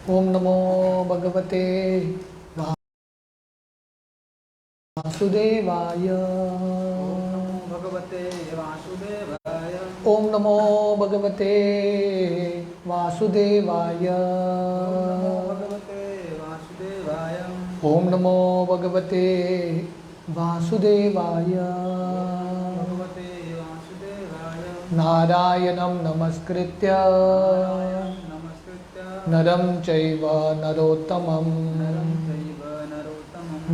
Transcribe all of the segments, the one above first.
ओम नमो भगवते वासुदेवाय। भगवते वासुदेवाय। ओम नमो भगवते वासुदेवाय। भगवते वासुदेवाय। ओम नमो भगवते वासुदेवाय। भगवते वासुदेवाय। नारायणं नमस्कृत्य नरं चैव नरोत्तमं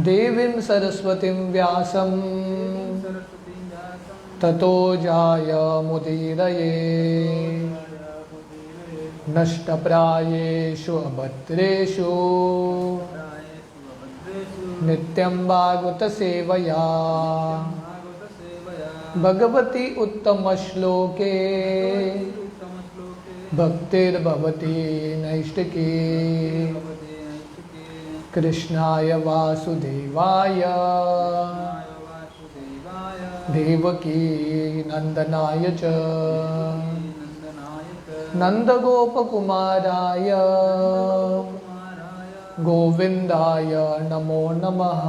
देवीं सरस्वतीं व्यासं ततो जायमुदीरये। नष्टप्रायेषु अभद्रेषु नित्यं भागवतसेवया भगवती उत्तमश्लोके भक्तिर्भवति नैष्टिकी। कृष्णाय वासुदेवाय देवकी नंदनाय च नंदगोपकुमाराय गोविंदाय नमो नमः।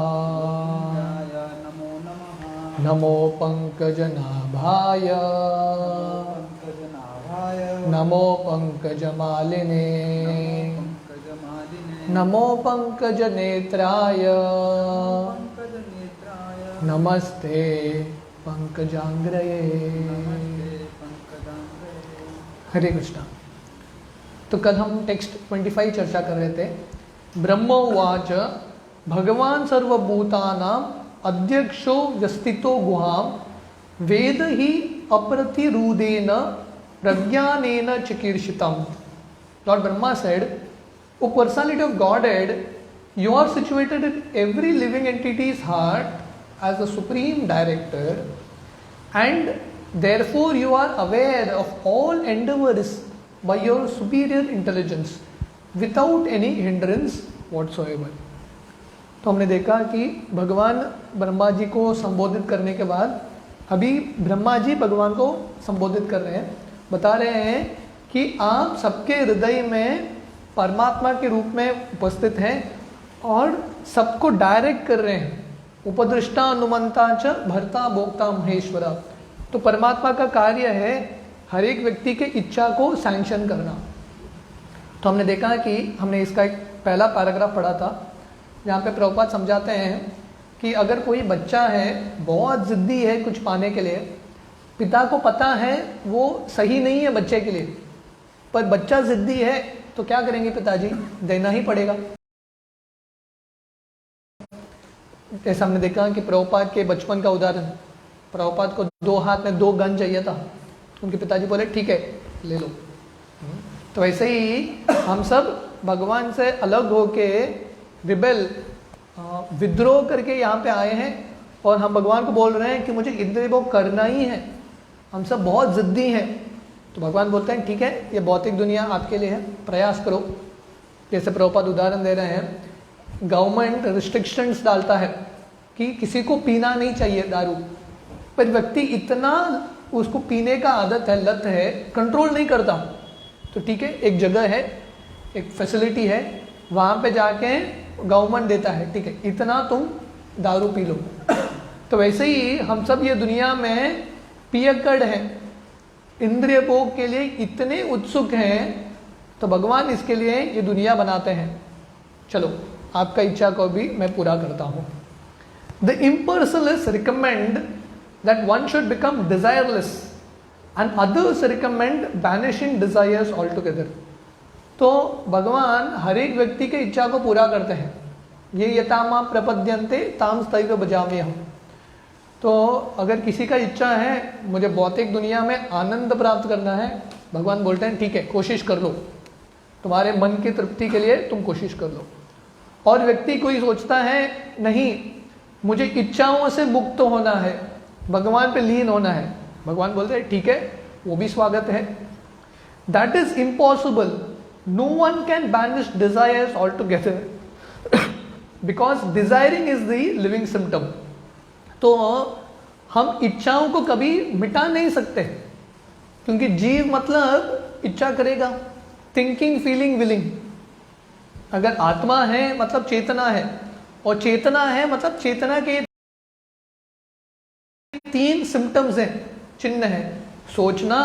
नमो पंकजनाभाय नमो पंकजमालिने नमो पंकजनेत्राय नमस्ते पंकजांग्रये। हरे कृष्णा। तो कल हम टेक्स्ट 25 चर्चा कर रहे थे। ब्रह्मोवाच भगवान सर्वभूतानां अध्यक्षो व्यस्थितो गुहां वेद ही अप्रतिरूदेन प्रज्ञानेन चिकीर्षितम। Lord Brahma said, O personality of Godhead, you are situated in every living entity's heart as the supreme director, and therefore you are aware of all endeavors by your superior intelligence without any hindrance whatsoever. तो हमने देखा कि भगवान ब्रह्मा जी को संबोधित करने के बाद अभी ब्रह्मा जी भगवान को संबोधित कर रहे हैं, बता रहे हैं कि आप सबके हृदय में परमात्मा के रूप में उपस्थित हैं और सबको डायरेक्ट कर रहे हैं। उपदृष्टा अनुमंता च भर्ता भोक्ता महेश्वरा। तो परमात्मा का कार्य है हर एक व्यक्ति के इच्छा को सैंक्शन करना। तो हमने देखा कि हमने इसका एक पहला पैराग्राफ पढ़ा था जहाँ पे प्रभुपाद समझाते हैं कि अगर कोई बच्चा है बहुत ज़िद्दी है कुछ पाने के लिए, पिता को पता है वो सही नहीं है बच्चे के लिए, पर बच्चा ज़िद्दी है तो क्या करेंगे पिताजी, देना ही पड़ेगा। जैसे हमने देखा कि प्रभुपाद के बचपन का उदाहरण, प्रभुपाद को 2 हाथ में 2 गन चाहिए था, उनके पिताजी बोले ठीक है ले लो। तो वैसे ही हम सब भगवान से अलग होके रिबेल विद्रोह करके यहाँ पे आए हैं और हम भगवान को बोल रहे हैं कि मुझे इंद्रिय भोग करना ही है, हम सब बहुत ज़िद्दी हैं। तो भगवान बोलते हैं ठीक है ये भौतिक दुनिया आपके लिए है, प्रयास करो। जैसे प्रभुपाद उदाहरण दे रहे हैं, गवर्नमेंट रिस्ट्रिक्शंस डालता है कि किसी को पीना नहीं चाहिए दारू, पर व्यक्ति इतना उसको पीने का आदत है, लत है, कंट्रोल नहीं करता। तो ठीक है एक जगह है, एक फैसिलिटी है, वहाँ पे जाके गवर्नमेंट देता है ठीक है इतना तुम दारू पी लो। तो वैसे ही हम सब ये दुनिया में पियक्कड़ हैं, इंद्रिय भोग के लिए इतने उत्सुक हैं, तो भगवान इसके लिए ये दुनिया बनाते हैं। चलो आपका इच्छा को भी मैं पूरा करता हूँ। The इम्पर्सनलिस्ट recommend that one should become desireless and others recommend banishing desires all together. तो भगवान हर एक व्यक्ति की इच्छा को पूरा करते हैं। ये यतामा प्रपद्यन्ते ताम तैव भजामि हम। तो अगर किसी का इच्छा है मुझे भौतिक दुनिया में आनंद प्राप्त करना है, भगवान बोलते हैं ठीक है कोशिश कर लो, तुम्हारे मन की तृप्ति के लिए तुम कोशिश कर लो। और व्यक्ति कोई सोचता है नहीं मुझे इच्छाओं से मुक्त होना है, भगवान पे लीन होना है, भगवान बोलते हैं ठीक है वो भी स्वागत है। That is impossible. No one can banish desires altogether because desiring is the living symptom. तो हम इच्छाओं को कभी मिटा नहीं सकते, क्योंकि जीव मतलब इच्छा करेगा, थिंकिंग फीलिंग विलिंग। अगर आत्मा है मतलब चेतना है, और चेतना है मतलब चेतना के 3 सिम्टम्स हैं, चिन्ह है, सोचना,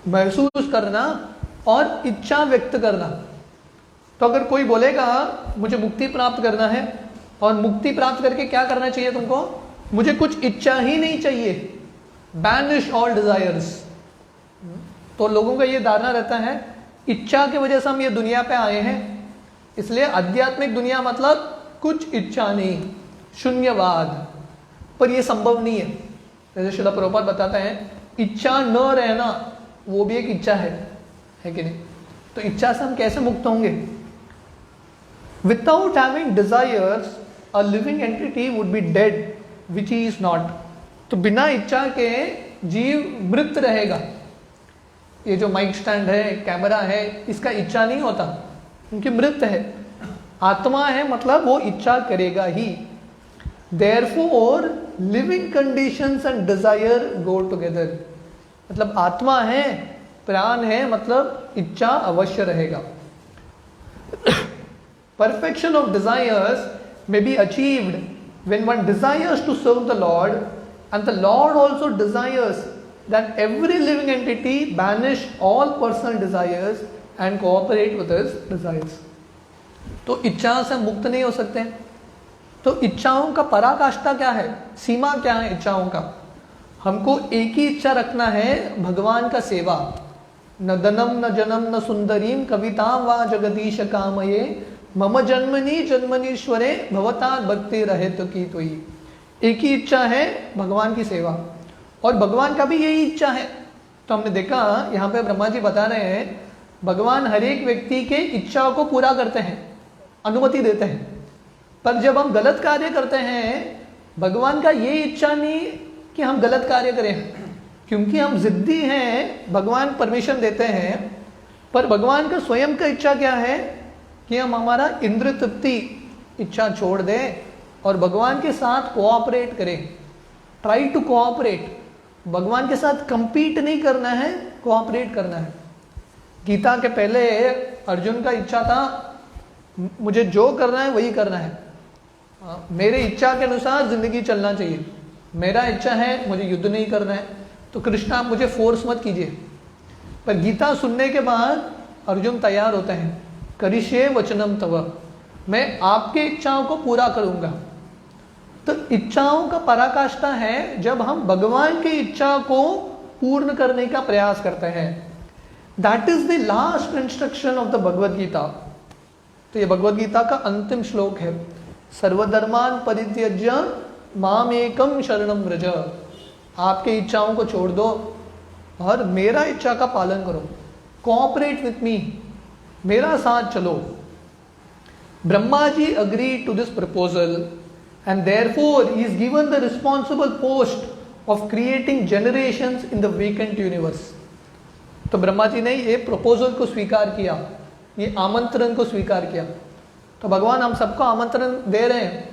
महसूस करना और इच्छा व्यक्त करना। तो अगर कोई बोलेगा मुझे मुक्ति प्राप्त करना है, और मुक्ति प्राप्त करके क्या करना चाहिए तुमको, मुझे कुछ इच्छा ही नहीं चाहिए, बैनिश ऑल डिजायर्स, तो लोगों का ये धारणा रहता है इच्छा की वजह से हम ये दुनिया पे आए हैं, इसलिए आध्यात्मिक दुनिया मतलब कुछ इच्छा नहीं, शून्यवाद। पर ये संभव नहीं है। जैसे श्रील प्रभुपाद बताते हैं इच्छा न रहना वो भी एक इच्छा है कि नहीं? तो इच्छा से हम कैसे मुक्त होंगे? Without having desires a living entity would be dead which he is not. तो बिना इच्छा के जीव मृत रहेगा। ये जो माइक स्टैंड है, कैमरा है, इसका इच्छा नहीं होता, क्योंकि मृत है। आत्मा है मतलब वो इच्छा करेगा ही। Therefore, living conditions and desire go together। मतलब आत्मा है, प्राण है, मतलब इच्छा अवश्य रहेगा। Perfection of desires may be achieved when one desires to serve the Lord, and the Lord also desires that every living entity banish all personal desires and cooperate with his desires। तो इच्छा से मुक्त नहीं हो सकते। तो इच्छाओं का पराकाष्ठा क्या है, सीमा क्या है इच्छाओं का? हमको एक ही इच्छा रखना है, भगवान का सेवा। न धनम न जनम न सुंदरीम कविताम वा जगदीश कामये मम जन्मनि जन्मनीश्वरे भवता भक्ति रहे तो की तो ही। एक ही इच्छा है, भगवान की सेवा, और भगवान का भी यही इच्छा है। तो हमने देखा यहाँ पे ब्रह्मा जी बता रहे हैं भगवान हर एक व्यक्ति के इच्छाओं को पूरा करते हैं, अनुमति देते हैं। पर जब हम गलत कार्य करते हैं, भगवान का ये इच्छा नहीं कि हम गलत कार्य करें, क्योंकि हम जिद्दी हैं, भगवान परमिशन देते हैं। पर भगवान का स्वयं का इच्छा क्या है कि हम हमारा इंद्र तृप्ति इच्छा छोड़ दें और भगवान के साथ कोऑपरेट करें। ट्राई टू कोऑपरेट, भगवान के साथ कंपीट नहीं करना है, कोऑपरेट करना है। गीता के पहले अर्जुन का इच्छा था मुझे जो करना है वही करना है, मेरे इच्छा के अनुसार जिंदगी चलना चाहिए। मेरा इच्छा है मुझे युद्ध नहीं करना है, तो कृष्ण आप मुझे फोर्स मत कीजिए। पर गीता सुनने के बाद अर्जुन तैयार होते हैं, करिष्ये वचनम तव, मैं आपके इच्छाओं को पूरा करूंगा। तो इच्छाओं का पराकाष्ठा है जब हम भगवान की इच्छा को पूर्ण करने का प्रयास करते हैं। That is the last instruction of the Bhagavad Gita. तो ये भगवद गीता का अंतिम श्लोक है, सर्वधर्मान परित्यज्य माम एकम शरणम व्रज। आपके इच्छाओं को छोड़ दो और मेरा इच्छा का पालन करो, कोऑपरेट विथ मी, मेरा साथ चलो। Brahma ji agree to this proposal and therefore he is given the responsible post of creating generations in the vacant universe. तो ब्रह्मा जी ने ये प्रपोजल को स्वीकार किया, ये आमंत्रण को स्वीकार किया। तो भगवान हम सबको आमंत्रण दे रहे हैं,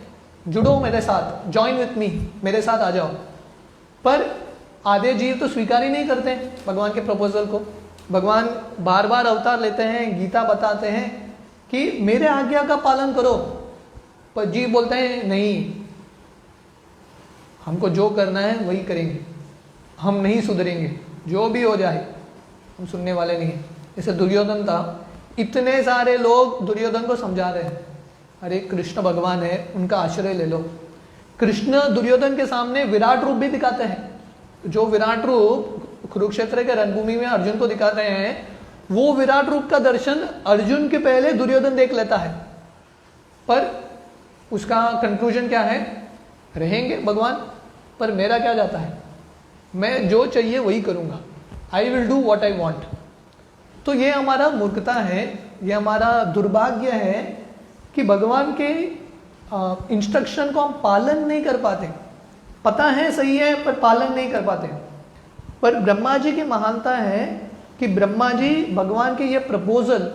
जुड़ो मेरे साथ, ज्वाइन विथ मी, मेरे साथ आ जाओ। पर आधे जीव तो स्वीकार ही नहीं करते भगवान के प्रपोजल को। भगवान बार बार अवतार लेते हैं, गीता बताते हैं कि मेरे आज्ञा का पालन करो, पर जीव बोलते हैं नहीं, हमको जो करना है वही करेंगे, हम नहीं सुधरेंगे, जो भी हो जाए हम सुनने वाले नहीं। जैसे दुर्योधन था, इतने सारे लोग दुर्योधन को समझा रहे हैं, अरे कृष्ण भगवान है, उनका आश्रय ले लो। कृष्ण दुर्योधन के सामने विराट रूप भी दिखाते हैं। जो विराट रूप कुरुक्षेत्र के रणभूमि में अर्जुन को दिखाते हैं, वो विराट रूप का दर्शन अर्जुन के पहले दुर्योधन देख लेता है। पर उसका कंक्लूजन क्या है, रहेंगे भगवान, पर मेरा क्या जाता है, मैं जो चाहिए वही करूंगा, I will do what I want. तो ये हमारा मूर्खता है, ये हमारा दुर्भाग्य है कि भगवान के इंस्ट्रक्शन को हम पालन नहीं कर पाते। पता है सही है पर पालन नहीं कर पाते। पर ब्रह्मा जी की महानता है कि ब्रह्मा जी भगवान के ये प्रपोजल,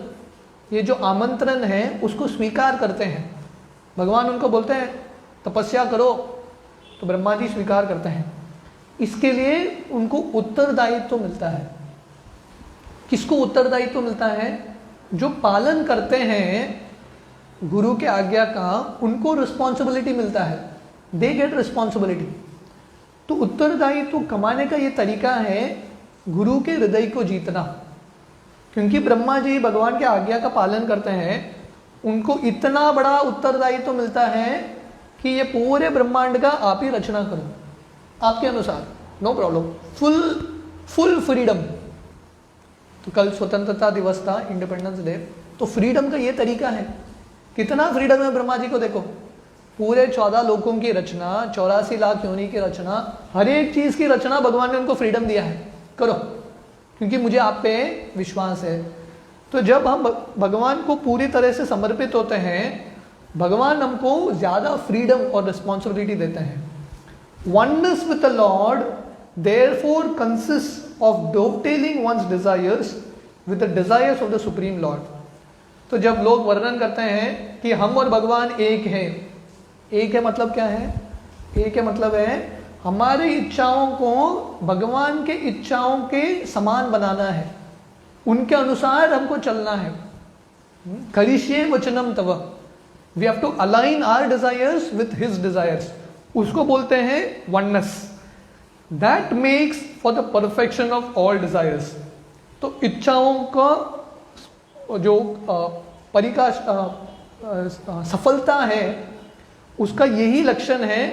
ये जो आमंत्रण है उसको स्वीकार करते हैं। भगवान उनको बोलते हैं तपस्या करो, तो ब्रह्मा जी स्वीकार करते हैं। इसके लिए उनको उत्तरदायित्व मिलता है। किसको उत्तरदायित्व मिलता है? जो पालन करते हैं गुरु के आज्ञा का उनको रिस्पॉन्सिबिलिटी मिलता है, दे गेट रिस्पॉन्सिबिलिटी। तो उत्तरदायित्व कमाने का ये तरीका है गुरु के हृदय को जीतना। क्योंकि ब्रह्मा जी भगवान के आज्ञा का पालन करते हैं, उनको इतना बड़ा उत्तरदायित्व मिलता है कि ये पूरे ब्रह्मांड का आप ही रचना करो, आपके अनुसार, नो प्रॉब्लम, फुल फ्रीडम। तो कल स्वतंत्रता दिवस था, इंडिपेंडेंस डे, तो फ्रीडम का ये तरीका है। कितना फ्रीडम है ब्रह्मा जी को, देखो पूरे 14 लोकों की रचना, 84 लाख योनि की रचना, हर एक चीज की रचना भगवान ने उनको फ्रीडम दिया है, करो, क्योंकि मुझे आप पे विश्वास है। तो जब हम भगवान को पूरी तरह से समर्पित होते हैं, भगवान हमको ज्यादा फ्रीडम और रिस्पॉन्सिबिलिटी देते हैं। Oneness with the Lord therefore consists of dovetailing one's desires with the desires of the supreme lord। तो जब लोग वर्णन करते हैं कि हम और भगवान एक हैं, एक है मतलब क्या है? एक है मतलब है हमारी इच्छाओं को भगवान के इच्छाओं के समान बनाना है, उनके अनुसार हमको चलना है। करिष्ये वचनम तव, we have to align our desires with his desires, उसको बोलते हैं oneness. That makes for the perfection of all desires. तो इच्छाओं का जो परिकाश सफलता है, उसका यही लक्षण है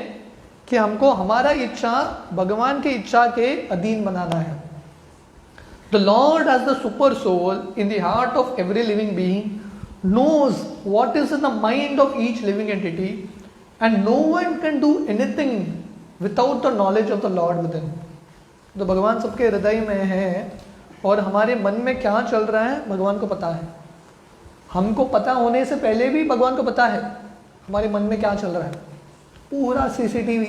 कि हमको हमारा इच्छा भगवान की इच्छा के अधीन बनाना है। The Lord as the super soul in the heart of every living being knows what is in the mind of each living entity and no one can do anything without the knowledge of the Lord within. तो भगवान सबके हृदय में है और हमारे मन में क्या चल रहा है भगवान को पता है। हमको पता होने से पहले भी भगवान को पता है हमारे मन में क्या चल रहा है। पूरा सीसीटीवी,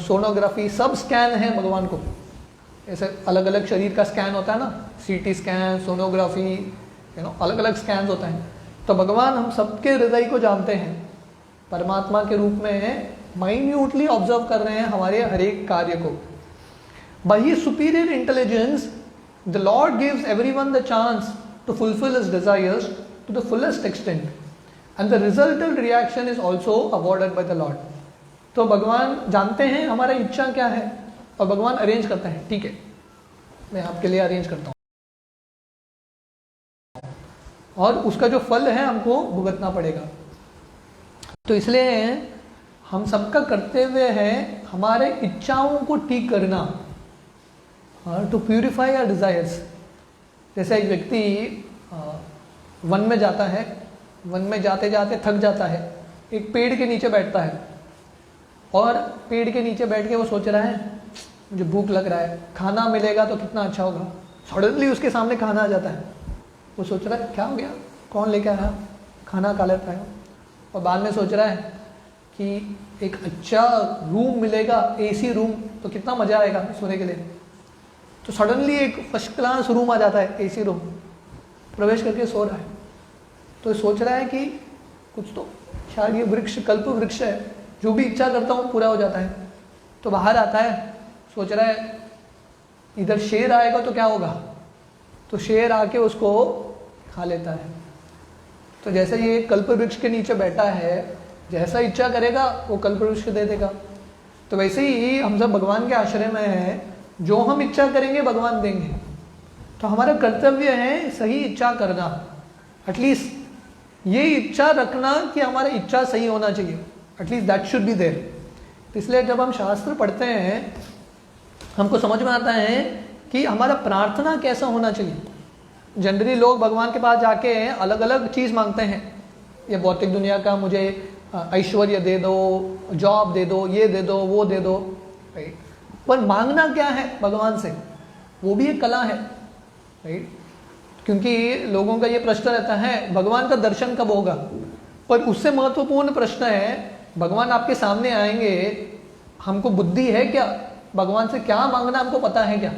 सोनोग्राफी सब स्कैन है भगवान को। ऐसे अलग अलग शरीर का स्कैन होता है ना, सीटी स्कैन, सोनोग्राफी, अलग अलग स्कैन होता है। तो भगवान हम सबके हृदय को जानते हैं, परमात्मा के रूप में माइन्यूटली ऑब्जर्व कर रहे हैं हमारे हर एक कार्य को। By his superior intelligence the Lord gives everyone the chance to fulfil his desires to the fullest extent and the resultant reaction is also awarded by the Lord. तो भगवान जानते हैं हमारा इच्छा क्या है और भगवान अरेंज करते हैं, ठीक है मैं आपके लिए अरेंज करता हूँ, और उसका जो फल है हमको भुगतना पड़ेगा। तो इसलिए हम सबका कर्तव्य है हमारे इच्छाओं को ठीक करना, टू प्यूरिफाई आवर डिजायर्स। जैसे एक व्यक्ति वन में जाता है, वन में जाते जाते थक जाता है, एक पेड़ के नीचे बैठता है और पेड़ के नीचे बैठ के वो सोच रहा है मुझे भूख लग रहा है, खाना मिलेगा तो कितना अच्छा होगा। सडनली उसके सामने खाना आ जाता है, वो सोच रहा है क्या हो गया, कौन लेके आया, खाना खा लेता है। और बाद में सोच रहा है कि एक अच्छा रूम मिलेगा, एसी रूम, तो कितना मज़ा आएगा सोने के लिए। तो सडनली एक फर्स्ट क्लास रूम आ जाता है, एसी रूम, प्रवेश करके सो रहा है। तो सोच रहा है कि कुछ तो शायद ये वृक्ष कल्प वृक्ष है, जो भी इच्छा करता हूँ पूरा हो जाता है। तो बाहर आता है, सोच रहा है इधर शेर आएगा तो क्या होगा, तो शेर आके उसको खा लेता है। तो जैसे ये कल्प वृक्ष के नीचे बैठा है, जैसा इच्छा करेगा वो कल्प वृक्ष दे देगा। तो वैसे ही हम सब भगवान के आश्रय में हैं, जो हम इच्छा करेंगे भगवान देंगे। तो हमारा कर्तव्य है सही इच्छा करना, एटलीस्ट ये इच्छा रखना कि हमारा इच्छा सही होना चाहिए, at least that should be there. इसलिए जब हम शास्त्र पढ़ते हैं हमको समझ में आता है कि हमारा प्रार्थना कैसा होना चाहिए। जनरली लोग भगवान के पास जाके अलग अलग चीज़ मांगते हैं, ये भौतिक दुनिया का मुझे ऐश्वर्य दे दो, जॉब दे दो, ये दे दो, वो दे दो, राइट। पर मांगना क्या है भगवान से, वो भी एक कला है, राइट। क्योंकि लोगों का ये प्रश्न रहता है भगवान का दर्शन कब होगा, पर उससे महत्वपूर्ण प्रश्न है भगवान आपके सामने आएंगे, हमको बुद्धि है क्या, भगवान से क्या मांगना हमको पता है क्या।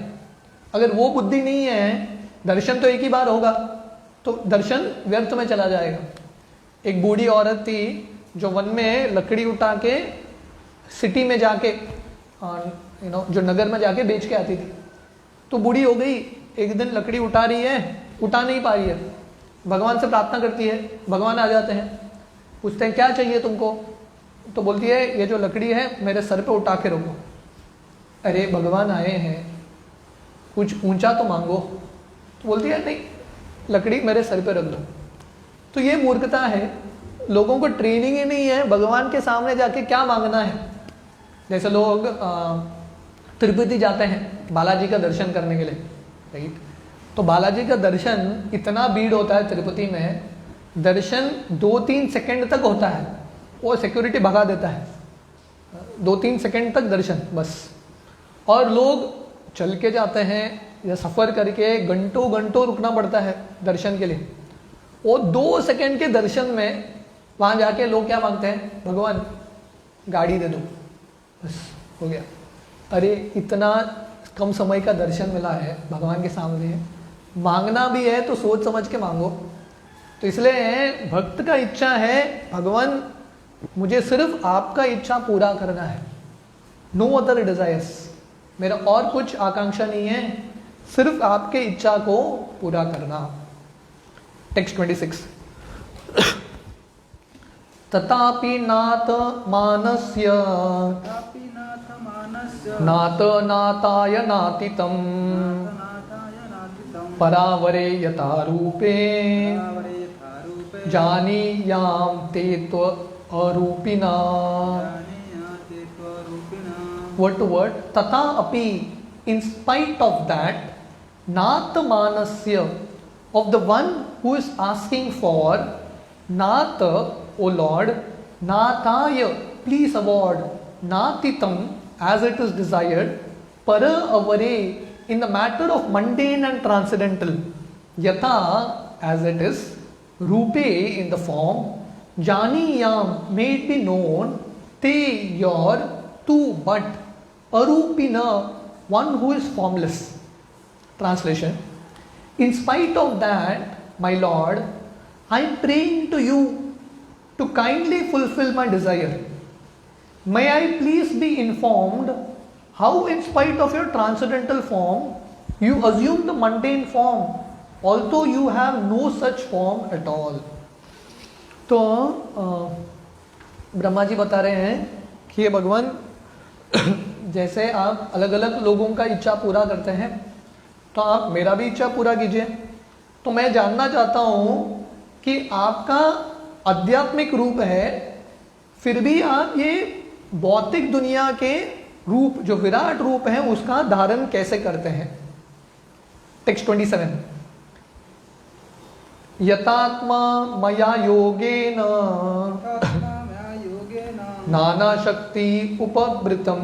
अगर वो बुद्धि नहीं है, दर्शन तो एक ही बार होगा, तो दर्शन व्यर्थ में चला जाएगा। एक बूढ़ी औरत थी जो वन में लकड़ी उठा के सिटी में जाके जो नगर में जाके बेच के आती थी। तो बूढ़ी हो गई, एक दिन लकड़ी उठा रही है, उठा नहीं पा रही है, भगवान से प्रार्थना करती है, भगवान आ जाते हैं। पूछते हैं क्या चाहिए तुमको, तो बोलती है ये जो लकड़ी है मेरे सर पे उठा के रखो। अरे भगवान आए हैं, कुछ ऊंचा तो मांगो। तो बोलती है नहीं, लकड़ी मेरे सर पे रख दो। तो ये मूर्खता है, लोगों को ट्रेनिंग ही नहीं है भगवान के सामने जाके क्या मांगना है। जैसे लोग तिरुपति जाते हैं बालाजी का दर्शन करने के लिए, राइट। तो बालाजी का दर्शन इतना भीड़ होता है तिरुपति में, दर्शन 2-3 सेकंड तक होता है, वो सिक्योरिटी भगा देता है। 2-3 सेकंड तक दर्शन बस। और लोग चल के जाते हैं या सफ़र करके घंटों घंटों रुकना पड़ता है दर्शन के लिए। वो 2 सेकंड के दर्शन में वहाँ जाके लोग क्या मांगते हैं, भगवान गाड़ी दे दो, बस हो गया। अरे इतना कम समय का दर्शन मिला है भगवान के सामने, मांगना भी है तो सोच समझ के मांगो। तो इसलिए भक्त का इच्छा है भगवान मुझे सिर्फ आपका इच्छा पूरा करना है, नो अदर डिजायर्स, मेरा और कुछ आकांक्षा नहीं है, सिर्फ आपके इच्छा को पूरा करना। टेक्स्ट 26 तथापि नाथ मानस्य तथापि नाथ मानस्य नाथ नाताय नातितम नाथनाथाय नातितं परावरे यथा रूपे परावरे यथा रूपे जानीयाम ते त्व अरूपिना। जानीयाते त्वरूपिणा। Word to word, तथा अपि, in spite of that, Nath मानस्य, of the one who is asking for, Nath, O Lord, नाथाय, please award, नातिtam, as it is desired, para avare, in the matter of mundane and transcendental, yatha, as it is, rupe, in the form, janiyam, may it be known, te, your, tu, but, arupina, one who is formless. Translation: in spite of that, my Lord, I am praying to you to kindly fulfill my desire. May I please be informed how, in spite of your transcendental form, you assume the mundane form, although you have no such form at all. तो ब्रह्मा जी बता रहे हैं कि ये भगवान जैसे आप अलग अलग लोगों का इच्छा पूरा करते हैं, तो आप मेरा भी इच्छा पूरा कीजिए। तो मैं जानना चाहता हूँ कि आपका आध्यात्मिक रूप है, फिर भी आप ये भौतिक दुनिया के रूप, जो विराट रूप है, उसका धारण कैसे करते हैं। टेक्स्ट 27 यतात्मा मया योगेन तथात्मा मया योगेन नाना शक्ति उपवृतम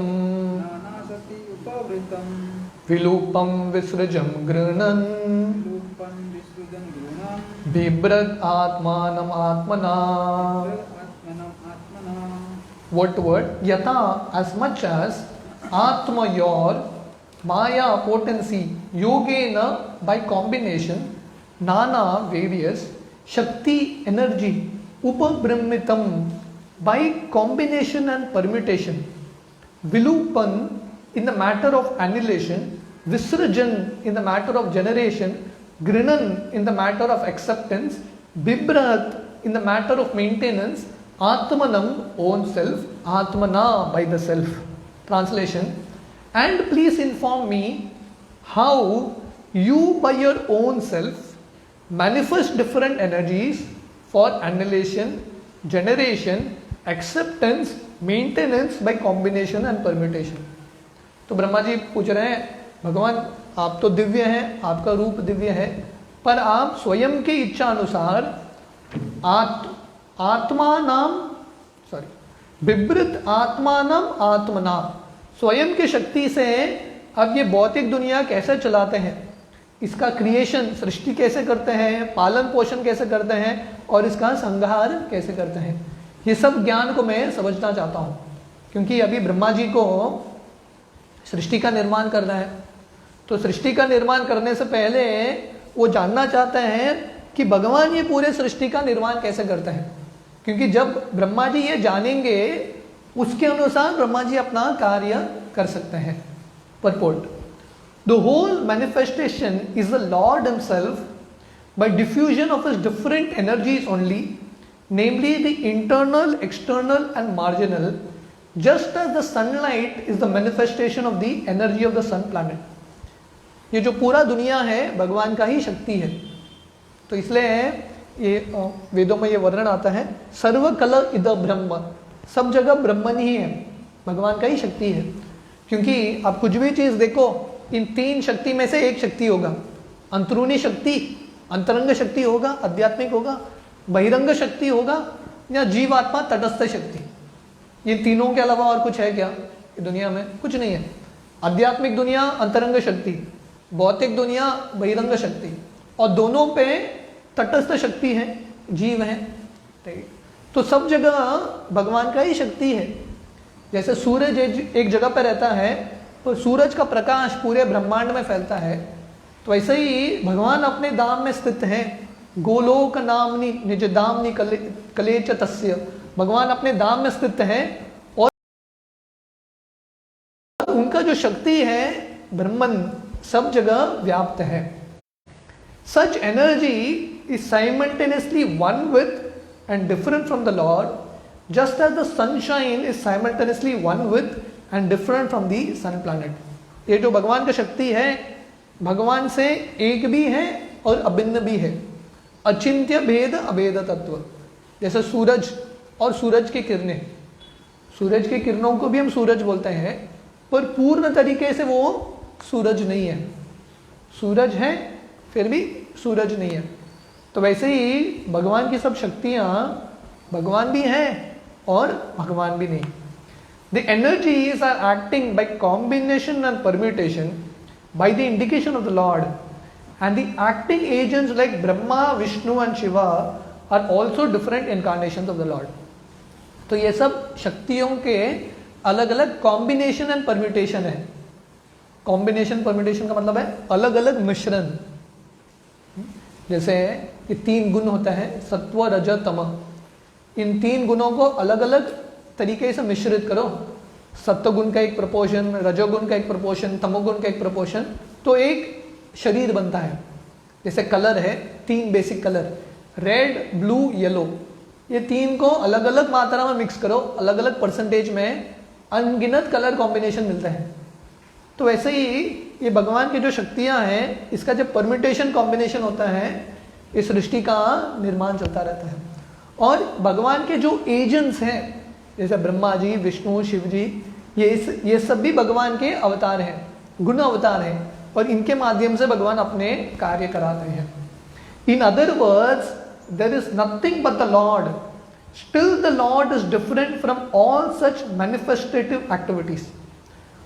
नानासति उपवृतं विलूपम विसृजम गृह्णन् रूपं विसृजन् गृह्णन् बिभ्रत आत्मानम आत्मना। आत्मनं आत्मना। Word to word, yata, as much as atma, your maya, potency, yogena, by combination, nana, various, shakti, energy, upabrahmitam, by combination and permutation, vilupan, in the matter of annihilation, visrajan, in the matter of generation, grinan, in the matter of acceptance, bibrat, in the matter of maintenance, Atmanam, own self, Atmana, by the self. Translation: and please inform me how you by your own self manifest different energies for annihilation, generation, acceptance, maintenance by combination and permutation. तो ब्रह्मा जी पूछ रहे हैं, भगवान आप तो दिव्य हैं, आपका रूप दिव्य है, पर आप स्वयं की इच्छा अनुसार विवृत आत्मानम आत्मना, स्वयं की शक्ति से अब ये भौतिक दुनिया कैसे चलाते हैं, इसका क्रिएशन, सृष्टि कैसे करते हैं, पालन पोषण कैसे करते हैं और इसका संहार कैसे करते हैं, ये सब ज्ञान को मैं समझना चाहता हूँ। क्योंकि अभी ब्रह्मा जी को सृष्टि का निर्माण करना है, तो सृष्टि का निर्माण करने से पहले वो जानना चाहते हैं कि भगवान ये पूरे सृष्टि का निर्माण कैसे करते हैं। क्योंकि जब ब्रह्मा जी ये जानेंगे, उसके अनुसार ब्रह्मा जी अपना कार्य कर सकते हैं। Purport: the whole manifestation is the Lord himself by diffusion of his different energies only, namely the internal, external and marginal, just as the sunlight is the manifestation of the energy of the sun planet. ये जो पूरा दुनिया है भगवान का ही शक्ति है। तो इसलिए ये वेदों में ये वर्णन आता है, सर्व कल इद ब्रह्म, सब जगह ब्रह्मन ही है, भगवान का ही शक्ति है। क्योंकि आप कुछ भी चीज देखो, इन तीन शक्ति में से एक शक्ति होगा, अंतरूनी शक्ति, अंतरंग शक्ति होगा, आध्यात्मिक होगा, बहिरंग शक्ति होगा, या जीवात्मा तटस्थ शक्ति। ये तीनों के अलावा और कुछ है क्या दुनिया में? कुछ नहीं है। आध्यात्मिक दुनिया अंतरंग शक्ति, भौतिक दुनिया बहिरंग शक्ति, और दोनों पे तटस्थ शक्ति है, जीव है। तो सब जगह भगवान का ही शक्ति है। जैसे सूरज एक जगह पर रहता है तो सूरज का प्रकाश पूरे ब्रह्मांड में फैलता है, तो वैसे ही भगवान अपने धाम में स्थित है। गोलोक नामनी निज धामनी कलेच तस्य, भगवान अपने धाम में स्थित है और उनका जो शक्ति है ब्रह्मन सब जगह व्याप्त है। Such energy is simultaneously one with and different from the Lord, just as the sunshine is simultaneously one with and different from the sun planet. ये जो भगवान का शक्ति है, भगवान से एक भी है और अभिन्न भी है, अचिंत्य भेद अभेद तत्व। जैसे सूरज और सूरज की किरणें, सूरज की किरणों को भी हम सूरज बोलते हैं, पर पूर्ण तरीके से वो सूरज नहीं है। सूरज है फिर भी सूरज नहीं है। तो वैसे ही भगवान की सब शक्तियां, भगवान भी हैं और भगवान भी नहीं। The energies are acting by combination and permutation by the indication of the Lord, and the acting agents like Brahma, Vishnu and Shiva are also different incarnations of the Lord. तो ये सब शक्तियों के अलग अलग कॉम्बिनेशन एंड परम्यूटेशन है। Combination permutation का मतलब है अलग अलग मिश्रण। जैसे ये तीन गुण होता है, सत्व रज तम, इन तीन गुणों को अलग अलग तरीके से मिश्रित करो। सत्वगुण का एक प्रपोर्शन, रजोगुण का एक प्रपोर्शन, तमोगुण का एक प्रपोर्शन, तो एक शरीर बनता है। जैसे कलर है, तीन basic colour, red, blue, yellow, ये तीन को अलग अलग मात्रा में मिक्स करो, अलग अलग परसेंटेज में अनगिनत कलर कॉम्बिनेशन मिलता है। तो वैसे ही ये भगवान की जो शक्तियां हैं, इसका जब परम्यूटेशन कॉम्बिनेशन होता है, इस सृष्टि का निर्माण चलता रहता है। और भगवान के जो एजेंट्स हैं, जैसे ब्रह्मा जी, विष्णु, शिव जी, ये सब भी भगवान के अवतार हैं, गुण अवतार हैं, और इनके माध्यम से भगवान अपने कार्य कराते हैं। In other words, there is nothing but the Lord. Still the Lord is different from all such manifestative activities.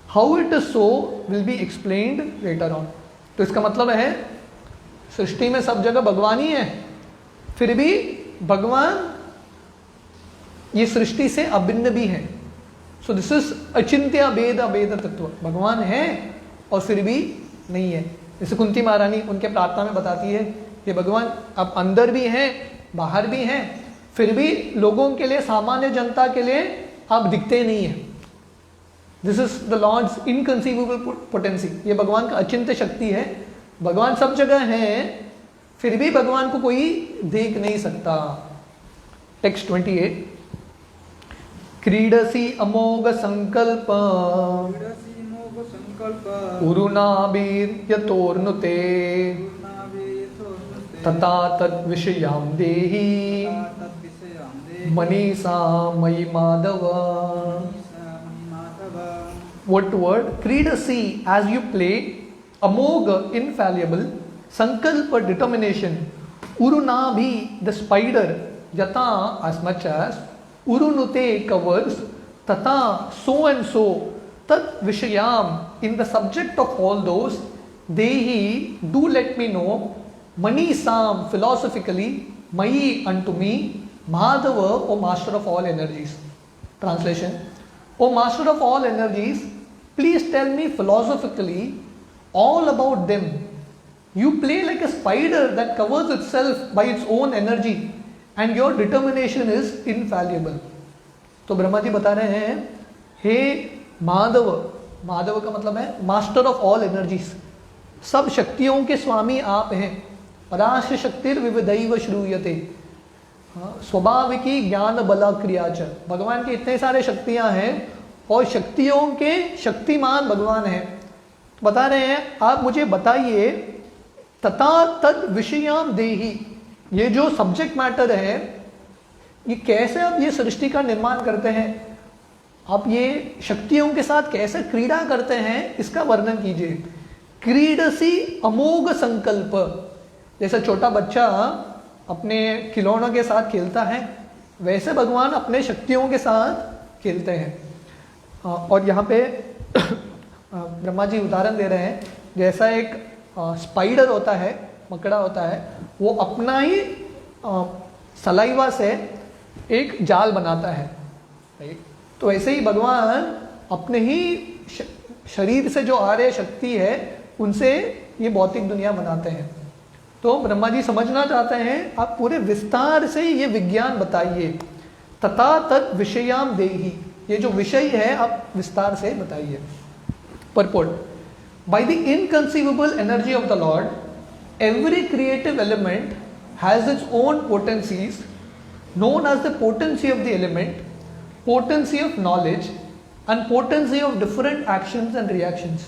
How it is so will be explained later on. तो इसका मतलब है सृष्टि में सब जगह भगवान ही है, फिर भी भगवान ये सृष्टि से अभिन्न भी है। सो दिस इज अचिंत्य भेद अभेद तत्व। भगवान है और फिर भी नहीं है। जैसे कुंती महारानी उनके प्रार्थना में बताती है, ये भगवान अब अंदर भी हैं, बाहर भी हैं, फिर भी लोगों के लिए, सामान्य जनता के लिए आप दिखते नहीं है। This is the Lord's inconceivable potency. ये भगवान का अचिंत्य शक्ति है। भगवान सब जगह है, फिर भी भगवान को कोई देख नहीं सकता। टेक्स्ट 28, क्रीडसी अमोघ संकल्प उरुनाभिर्यतोर्नुते तथा तद विषयां देहि मनीषा मयि Madhav. What word? Credasi, as you play, amog, infallible, sankalpa, determination, urunabhi, the spider, yata, as much as, urunute, covers, tata, so and so, tat vishayam, in the subject of all those, dehi, do let me know, mani sam, philosophically, mayi, unto me, madhava, O master of all energies. Translation: O master of all energies, please tell me philosophically all about them. You play like a spider that covers itself by its own energy and your determination is infallible. तो ब्रह्मा जी बता रहे हैं, हे माधव, माधव का मतलब है master of all energies, सब शक्तियों के स्वामी आप हैं। पराश शक्तिर विविधैव श्रूयते, स्वाभाविकी ज्ञान बल क्रिया च, भगवान के इतने सारे शक्तियां हैं और शक्तियों के शक्तिमान भगवान हैं। तो बता रहे हैं आप मुझे बताइए, तथा तद विषयाम देही, ये जो सब्जेक्ट मैटर है ये कैसे आप ये सृष्टि का निर्माण करते हैं, आप ये शक्तियों के साथ कैसे क्रीड़ा करते हैं, इसका वर्णन कीजिए। क्रीडसी अमोघ संकल्प, जैसे छोटा बच्चा अपने खिलौनों के साथ खेलता है वैसे भगवान अपने शक्तियों के साथ खेलते हैं। और यहाँ पे ब्रह्मा जी उदाहरण दे रहे हैं, जैसा एक स्पाइडर होता है, मकड़ा होता है, वो अपना ही सलाइवा से एक जाल बनाता है, तो ऐसे ही भगवान अपने ही शरीर से जो आर्य शक्ति है उनसे ये भौतिक दुनिया बनाते हैं। तो ब्रह्मा जी समझना चाहते हैं आप पूरे विस्तार से ये विज्ञान बताइए। तथा तत् विषयाम देही, ये जो विषय है आप विस्तार से बताइए। Purport, by the inconceivable energy of the Lord every creative element has its own potencies known as the potency of the element, potency of knowledge and potency of different actions and reactions।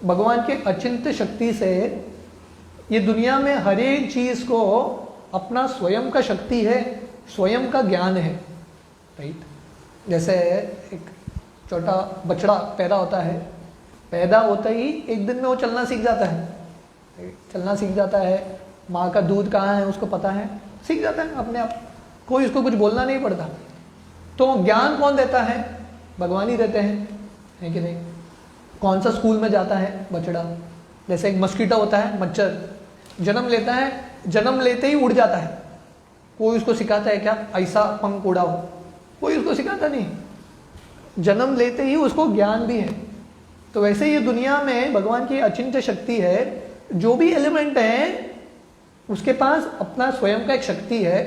भगवान के अचिंत्य शक्ति से ये दुनिया में हर एक चीज को अपना स्वयं का शक्ति है, स्वयं का ज्ञान है, राइट। जैसे एक छोटा बछड़ा पैदा होता है, पैदा होता ही एक दिन में वो चलना सीख जाता है, चलना सीख जाता है, माँ का दूध कहाँ है उसको पता है, सीख जाता है अपने आप, कोई उसको कुछ बोलना नहीं पड़ता। तो ज्ञान कौन देता है, भगवान ही देते हैं, है कि नहीं। कौन सा स्कूल में जाता है बछड़ा, जैसे एक मस्कीटो होता है, मच्छर जन्म लेता है, जन्म लेते ही उड़ जाता है, कोई उसको सिखाता है क्या ऐसा पंख उड़ाओ, कोई उसको सिखाता नहीं, जन्म लेते ही उसको ज्ञान भी है। तो वैसे ये दुनिया में भगवान की अचिंत्य शक्ति है, जो भी एलिमेंट है उसके पास अपना स्वयं का एक शक्ति है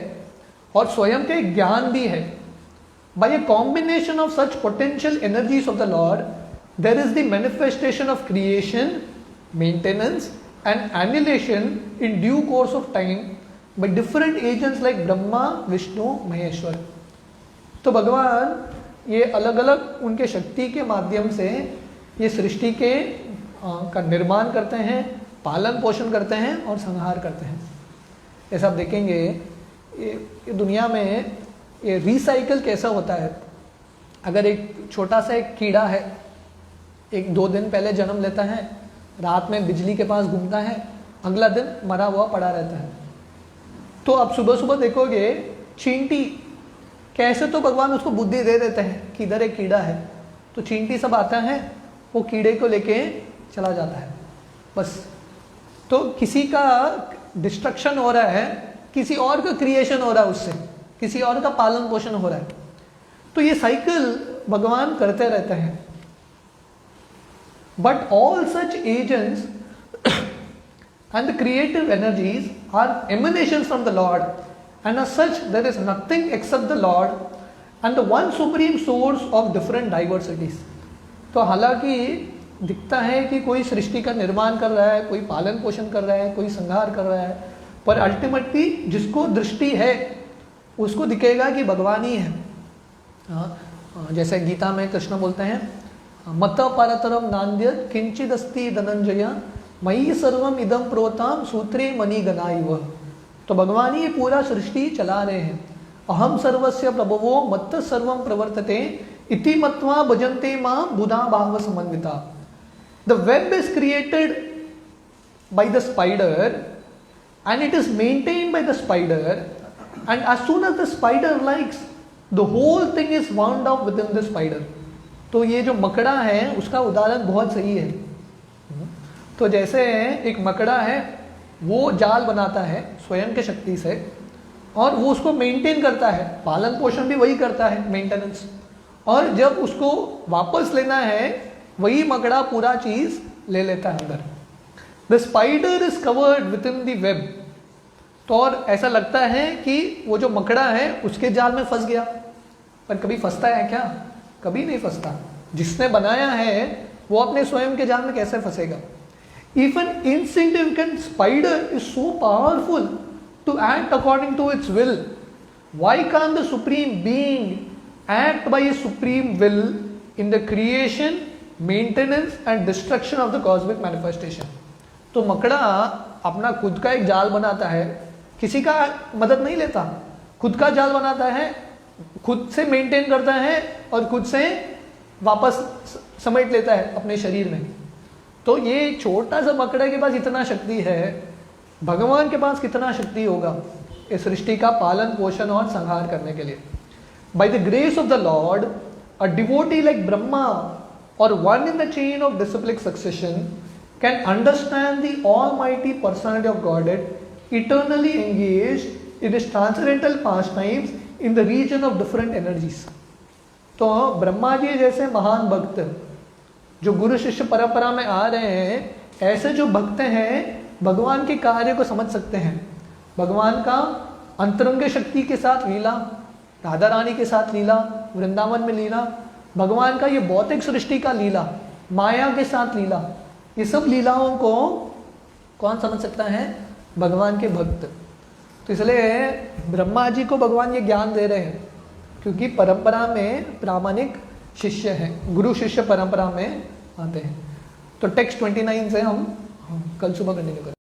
और स्वयं का एक ज्ञान भी है। By a combination of such potential energies of the Lord there is the manifestation of creation, maintenance and annihilation in due course of time by different agents like Brahma, Vishnu, Maheshwar. तो भगवान ये अलग अलग उनके शक्ति के माध्यम से ये सृष्टि के का निर्माण करते हैं, पालन पोषण करते हैं और संहार करते हैं। ऐसा आप देखेंगे ये दुनिया में ये रिसाइकल कैसा होता है। अगर एक छोटा सा एक कीड़ा है, एक 2 दिन पहले जन्म लेता है, रात में बिजली के पास घूमता है, अगला दिन मरा हुआ पड़ा रहता है। तो आप सुबह सुबह देखोगे चींटी कैसे, तो भगवान उसको बुद्धि दे देते हैं कि इधर एक कीड़ा है, तो चींटी सब आता है, वो कीड़े को लेके चला जाता है बस। तो किसी का डिस्ट्रक्शन हो रहा है, किसी और का क्रिएशन हो रहा है, उससे किसी और का पालन पोषण हो रहा है। तो ये साइकिल भगवान करते रहते हैं। But all such agents and the creative energies are emanations from the Lord and as such there is nothing except the Lord and the one supreme source of different diversities। तो हालांकि दिखता है कि कोई सृष्टि का निर्माण कर रहा है, कोई पालन पोषण कर रहा है, कोई संहार कर रहा है, पर अल्टीमेटली जिसको दृष्टि है उसको दिखेगा कि भगवान ही है। जैसे गीता में कृष्ण बोलते हैं, मत परतरम नान्यत् किंचिदस्ति धनंजय मयि सर्वम इदम प्रोताम सूत्रे मणि गणाइव। तो भगवान ही पूरा सृष्टि चला रहे हैं। अहम सर्वस्य प्रभवो मत्त सर्वम प्रवर्तते इति मत्वा भजन्ते मां बुधा भाव समन्विता। The web is created by the spider and it is maintained by the spider, and as soon as the spider likes, the whole thing is wound up within the spider। तो ये जो मकड़ा है उसका उदाहरण बहुत सही है। तो जैसे एक मकड़ा है, वो जाल बनाता है स्वयं के शक्ति से और वो उसको मेंटेन करता है, पालन पोषण भी वही करता है, मेंटेनेंस, और जब उसको वापस लेना है वही मकड़ा पूरा चीज ले लेता है अंदर। The spider is covered with in the web. तो और ऐसा लगता है कि वो जो मकड़ा है उसके जाल में फंस गया, पर कभी फंसता है क्या? कभी नहीं फंसता। जिसने बनाया है वो अपने स्वयं के जाल में कैसे फंसेगा? Even insignificant spider is so powerful to act according to its will Why can't the supreme being act by a supreme will in the creation, maintenance and destruction of the cosmic manifestation? तो मकड़ा अपना खुद का एक जाल बनाता है, किसी का मदद नहीं लेता, खुद का जाल बनाता है, खुद से मेंटेन करता है और खुद से वापस समेट लेता है अपने शरीर में। तो ये छोटा सा मकड़े के पास इतना शक्ति है, भगवान के पास कितना शक्ति होगा इस सृष्टि का पालन पोषण और संहार करने के लिए। By the grace of the Lord, a devotee like Brahma or one in the chain of disciplic succession can understand the almighty personality of Godhead eternally engaged in his transcendental pastimes in the region of different energies. तो ब्रह्मा जी जैसे महान भक्त जो गुरु शिष्य परंपरा में आ रहे हैं, ऐसे जो भक्त हैं भगवान के कार्य को समझ सकते हैं, भगवान का अंतरंग शक्ति के साथ लीला, राधा रानी के साथ लीला, वृंदावन में लीला, भगवान का ये भौतिक सृष्टि का लीला, माया के साथ लीला, ये सब लीलाओं को कौन समझ सकता है? भगवान के भक्त। तो इसलिए ब्रह्मा जी को भगवान ये ज्ञान दे रहे हैं क्योंकि परंपरा में प्रामाणिक शिष्य हैं, गुरु शिष्य परंपरा में आते हैं। तो टेक्स्ट 29 से हम कल सुबह कंटिन्यू करें।